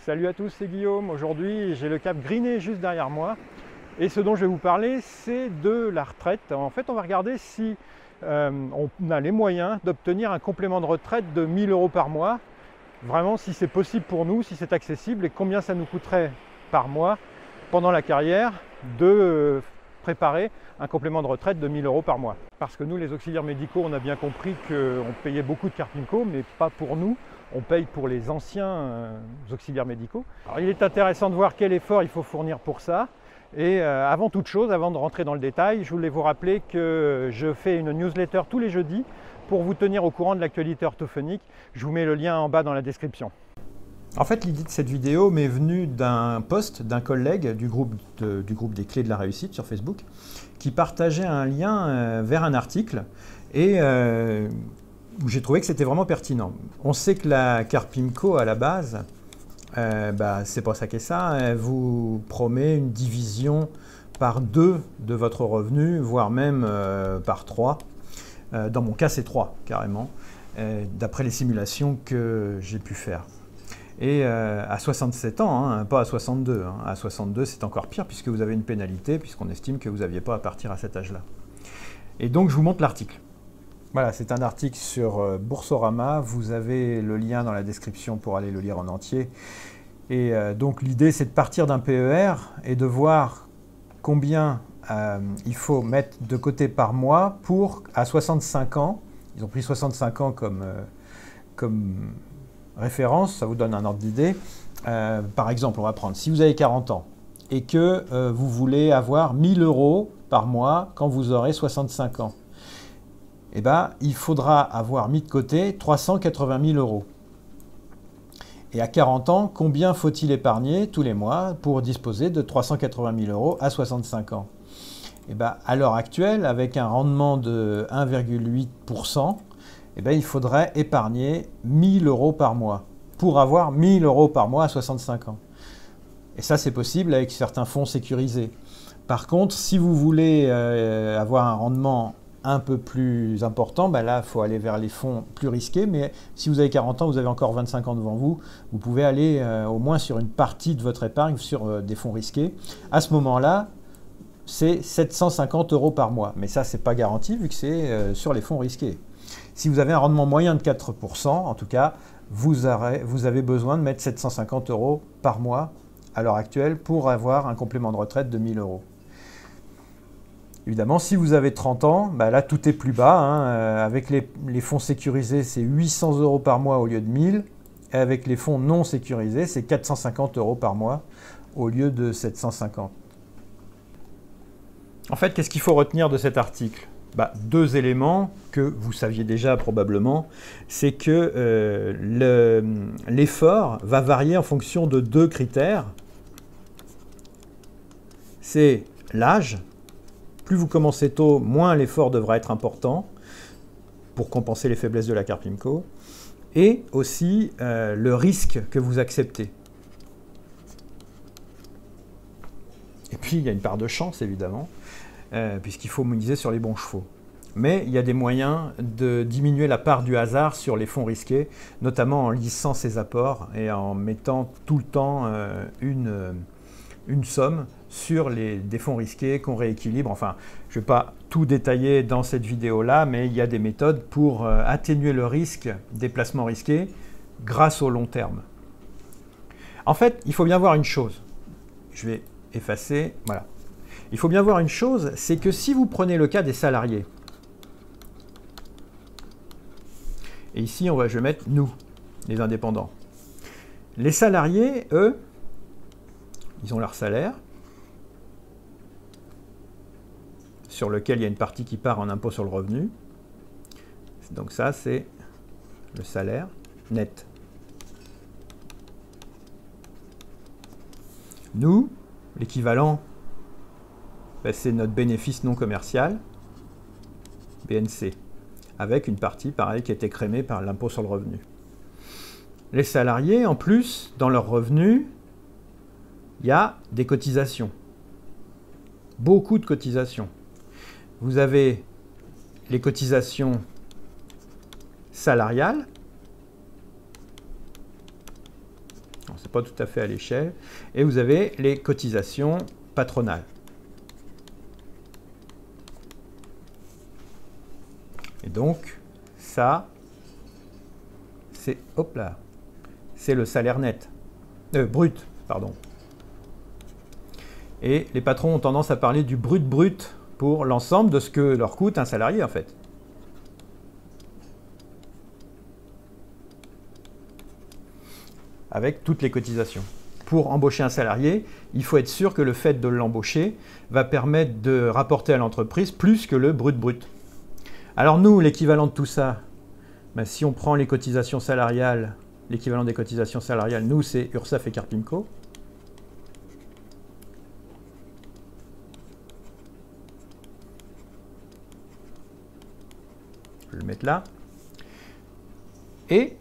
Salut à tous, c'est Guillaume. Aujourd'hui, j'ai le Cap Griné juste derrière moi. Et ce dont je vais vous parler, c'est de la retraite. En fait, on va regarder si on a les moyens d'obtenir un complément de retraite de 1 000 € par mois. Vraiment, si c'est possible pour nous, si c'est accessible et combien ça nous coûterait par mois pendant la carrière de préparer un complément de retraite de 1 000 € par mois. Parce que nous, les auxiliaires médicaux, on a bien compris qu'on payait beaucoup de Carpinco, mais pas pour nous. On paye pour les anciens auxiliaires médicaux. Alors, il est intéressant de voir quel effort il faut fournir pour ça. Et avant toute chose, avant de rentrer dans le détail, je voulais vous rappeler que je fais une newsletter tous les jeudis pour vous tenir au courant de l'actualité orthophonique. Je vous mets le lien en bas dans la description. En fait, l'idée de cette vidéo m'est venue d'un post d'un collègue du groupe des clés de la réussite sur Facebook qui partageait un lien vers un article et où j'ai trouvé que c'était vraiment pertinent. On sait que la Carpinco, à la base, c'est pas ça qu'est ça, elle vous promet une division par 2 de votre revenu, voire même par 3. Dans mon cas, c'est 3, carrément, d'après les simulations que j'ai pu faire. Et à 67 ans, hein, pas à 62, hein. À 62, c'est encore pire puisque vous avez une pénalité, puisqu'on estime que vous n'aviez pas à partir à cet âge-là. Et donc, je vous montre l'article. Voilà, c'est un article sur Boursorama. Vous avez le lien dans la description pour aller le lire en entier. Et donc, l'idée, c'est de partir d'un PER et de voir combien il faut mettre de côté par mois pour, à 65 ans, ils ont pris 65 ans comme référence, ça vous donne un ordre d'idée. Par exemple, on va prendre, si vous avez 40 ans et que vous voulez avoir 1 000 € par mois quand vous aurez 65 ans, eh ben, il faudra avoir mis de côté 380 000 €. Et à 40 ans, combien faut-il épargner tous les mois pour disposer de 380 000 € à 65 ans? Eh ben, à l'heure actuelle, avec un rendement de 1,8%, eh ben, il faudrait épargner 1 000 € par mois pour avoir 1 000 € par mois à 65 ans. Et ça, c'est possible avec certains fonds sécurisés. Par contre, si vous voulez avoir un rendement un peu plus important, là, il faut aller vers les fonds plus risqués. Mais si vous avez 40 ans, vous avez encore 25 ans devant vous, vous pouvez aller au moins sur une partie de votre épargne sur des fonds risqués. À ce moment-là, c'est 750 € par mois. Mais ça, ce n'est pas garanti vu que c'est sur les fonds risqués. Si vous avez un rendement moyen de 4%, en tout cas, vous avez besoin de mettre 750 € par mois à l'heure actuelle pour avoir un complément de retraite de 1 000 €. Évidemment, si vous avez 30 ans, là tout est plus bas. Avec les fonds sécurisés, c'est 800 € par mois au lieu de 1 000. Et avec les fonds non sécurisés, c'est 450 € par mois au lieu de 750. En fait, qu'est-ce qu'il faut retenir de cet article? 2 éléments que vous saviez déjà probablement, c'est que l'effort va varier en fonction de 2 critères. C'est l'âge. Plus vous commencez tôt, moins l'effort devra être important pour compenser les faiblesses de la Carpinco. Et aussi le risque que vous acceptez. Et puis, il y a une part de chance, évidemment, puisqu'il faut miser sur les bons chevaux. Mais il y a des moyens de diminuer la part du hasard sur les fonds risqués, notamment en lissant ses apports et en mettant tout le temps une somme sur des fonds risqués qu'on rééquilibre. Enfin, je ne vais pas tout détailler dans cette vidéo-là, mais il y a des méthodes pour atténuer le risque des placements risqués grâce au long terme. En fait, il faut bien voir une chose. Je vais effacer, voilà. Il faut bien voir une chose, c'est que si vous prenez le cas des salariés, et ici, je vais mettre nous, les indépendants. Les salariés, eux, ils ont leur salaire, sur lequel il y a une partie qui part en impôt sur le revenu. Donc ça, c'est le salaire net. Nous, l'équivalent, c'est notre bénéfice non commercial, BNC, avec une partie, pareil, qui est écrémée par l'impôt sur le revenu. Les salariés, en plus, dans leurs revenus, il y a des cotisations. Beaucoup de cotisations. Vous avez les cotisations salariales, c'est pas tout à fait à l'échelle. Et vous avez les cotisations patronales. Et donc, ça, c'est, hop là, c'est le salaire net, brut, pardon. Et les patrons ont tendance à parler du brut pour l'ensemble de ce que leur coûte un salarié, en fait. Avec toutes les cotisations. Pour embaucher un salarié, il faut être sûr que le fait de l'embaucher va permettre de rapporter à l'entreprise plus que le brut. Alors nous, l'équivalent de tout ça, ben, si on prend les cotisations salariales, l'équivalent des cotisations salariales, nous, c'est URSSAF et Carpinco. Je vais le mettre là. Et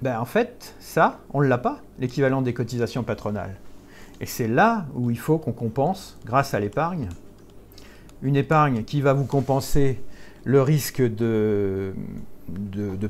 ben, en fait, ça, on ne l'a pas, l'équivalent des cotisations patronales. Et c'est là où il faut qu'on compense grâce à l'épargne. Une épargne qui va vous compenser le risque de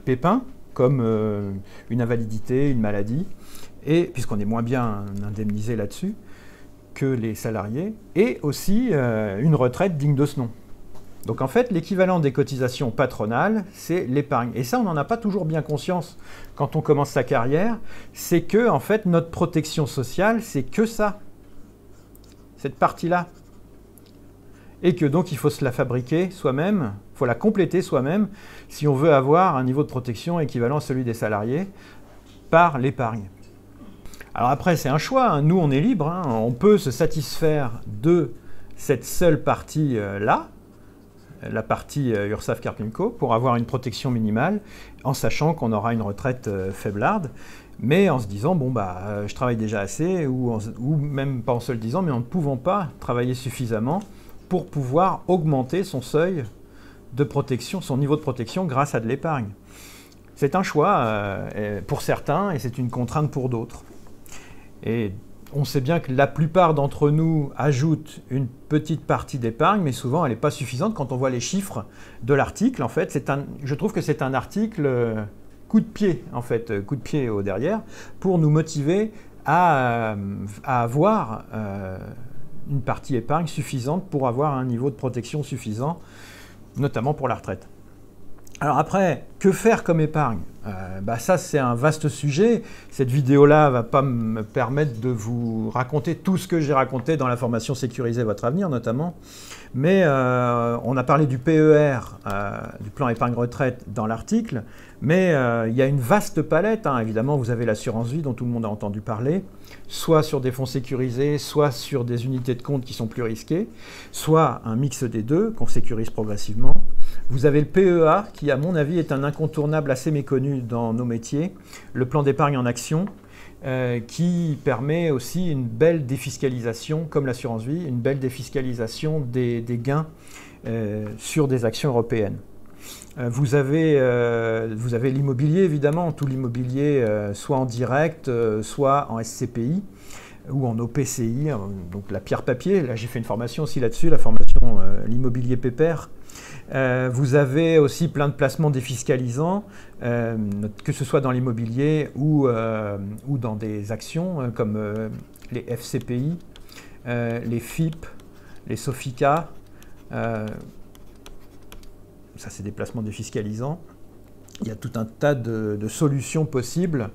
pépins, comme une invalidité, une maladie, et puisqu'on est moins bien indemnisé là-dessus que les salariés, et aussi une retraite digne de ce nom. Donc en fait, l'équivalent des cotisations patronales, c'est l'épargne. Et ça, on n'en a pas toujours bien conscience quand on commence sa carrière. C'est que, en fait, notre protection sociale, c'est que ça. Cette partie-là. Et que donc, il faut se la fabriquer soi-même, il faut la compléter soi-même, si on veut avoir un niveau de protection équivalent à celui des salariés, par l'épargne. Alors après, c'est un choix. Hein. Nous, on est libre. Hein. On peut se satisfaire de cette seule partie-là, la partie URSSAF Carpinco, pour avoir une protection minimale, en sachant qu'on aura une retraite faiblarde, mais en se disant, bon, bah, je travaille déjà assez, ou même pas en se le disant, mais en ne pouvant pas travailler suffisamment pour pouvoir augmenter son seuil de protection, son niveau de protection grâce à de l'épargne. C'est un choix pour certains et c'est une contrainte pour d'autres. Et on sait bien que la plupart d'entre nous ajoutent une petite partie d'épargne, mais souvent elle n'est pas suffisante. Quand on voit les chiffres de l'article, en fait, je trouve que c'est un article coup de pied, en fait, coup de pied au derrière, pour nous motiver à avoir une partie épargne suffisante pour avoir un niveau de protection suffisant, notamment pour la retraite. Alors après, que faire comme épargne? Ça, c'est un vaste sujet. Cette vidéo-là ne va pas me permettre de vous raconter tout ce que j'ai raconté dans la formation Sécuriser votre avenir, notamment. Mais on a parlé du PER, du plan épargne retraite, dans l'article. Mais il y a une vaste palette. Hein. Évidemment, vous avez l'assurance vie dont tout le monde a entendu parler, soit sur des fonds sécurisés, soit sur des unités de compte qui sont plus risquées, soit un mix des deux qu'on sécurise progressivement. Vous avez le PEA qui, à mon avis, est un incontournable assez méconnu dans nos métiers, le plan d'épargne en action, qui permet aussi une belle défiscalisation, comme l'assurance vie, une belle défiscalisation des gains sur des actions européennes. Vous avez l'immobilier, évidemment, tout l'immobilier, soit en direct, soit en SCPI ou en OPCI, donc la pierre papier. Là, j'ai fait une formation aussi là-dessus, la formation l'immobilier pépère. Vous avez aussi plein de placements défiscalisants, que ce soit dans l'immobilier ou dans des actions comme les FCPI, les FIP, les SOFICA. Ça, c'est des placements défiscalisants. Il y a tout un tas de solutions possibles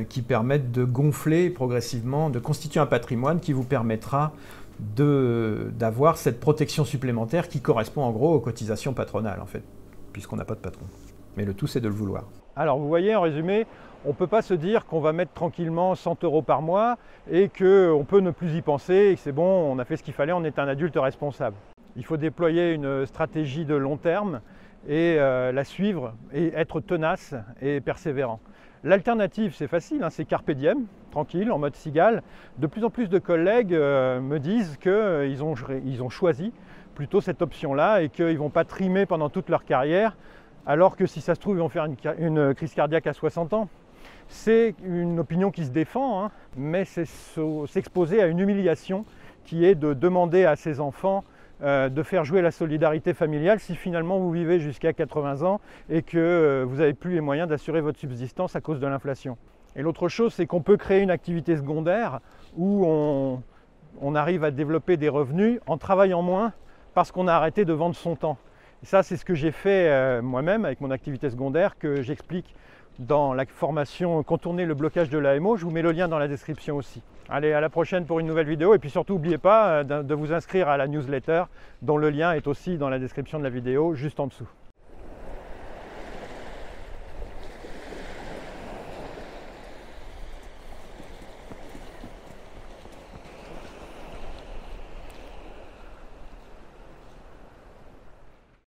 qui permettent de gonfler progressivement, de constituer un patrimoine qui vous permettra d'avoir cette protection supplémentaire qui correspond en gros aux cotisations patronales, en fait, puisqu'on n'a pas de patron. Mais le tout, c'est de le vouloir. Alors, vous voyez, en résumé, on ne peut pas se dire qu'on va mettre tranquillement 100 € par mois et qu'on peut ne plus y penser et que c'est bon, on a fait ce qu'il fallait, on est un adulte responsable. Il faut déployer une stratégie de long terme et la suivre et être tenace et persévérant. L'alternative, c'est facile, hein, c'est carpe diem, tranquille, en mode cigale. De plus en plus de collègues me disent qu'ils ont choisi plutôt cette option-là et qu'ils ne vont pas trimer pendant toute leur carrière, alors que si ça se trouve, ils vont faire une crise cardiaque à 60 ans. C'est une opinion qui se défend, hein, mais c'est s'exposer à une humiliation qui est de demander à ses enfants de faire jouer la solidarité familiale si finalement vous vivez jusqu'à 80 ans et que vous n'avez plus les moyens d'assurer votre subsistance à cause de l'inflation. Et l'autre chose, c'est qu'on peut créer une activité secondaire où on arrive à développer des revenus en travaillant moins parce qu'on a arrêté de vendre son temps. Et ça, c'est ce que j'ai fait moi-même avec mon activité secondaire que j'explique dans la formation Contourner le blocage de l'AMO. Je vous mets le lien dans la description aussi. Allez, à la prochaine pour une nouvelle vidéo. Et puis surtout, n'oubliez pas de vous inscrire à la newsletter dont le lien est aussi dans la description de la vidéo juste en dessous.